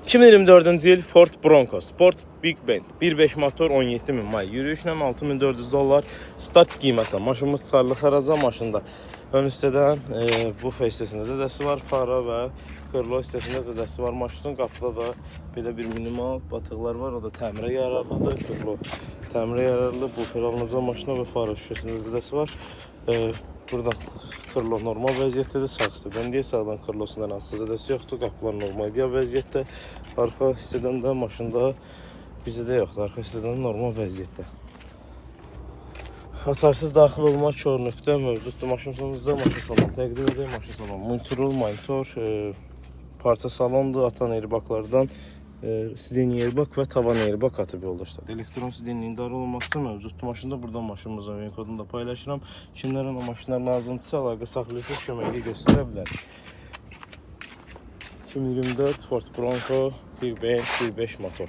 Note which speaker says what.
Speaker 1: 2024-cü il Ford Bronco Sport Big Bend 1.5 motor 17.000 may yürüyüşlə $6.400 start qiymətlə maşınımız çıxarılır xaraca maşında. Ön hissədən bu hissəsində zədəsi var, fara və krilo hissəsində zədəsi var. Maşının qapıda da belə bir minimal batıqlar var, o da təmirə yararlıdır. Krilo təmirə yararlı, bufer alınacaq maşına və fara şüşəsində zədəsi var. Buradan krilo normal vəziyyətdədir, sağ hissədən deyə sağdan krilosundan asıl zədəsi yoxdur, qapılar normal ideal vəziyyətdə. Arxa hissədən də maşında bizdə yoxdur, arxa hissədən normal vəziyyətdə. Açarsız daxil olma kör nöqtə mövcuddur maşınımızda. Maşın salonu təqdim edək, maşın salonu monitor, parça salondur, atan airbaglardan siden airbag və tavan airbag atıb yoldaşlar. Elektron sidenliyin dar olması mövcuddur maşında. Buradan maşınımızın ön kodunu da paylaşıram. Kimlərə o maşınlar lazımdırsa əlaqə saxlayırsınız, köməkli göstərə bilərik. 2024 Ford Bronco 1.5 motor.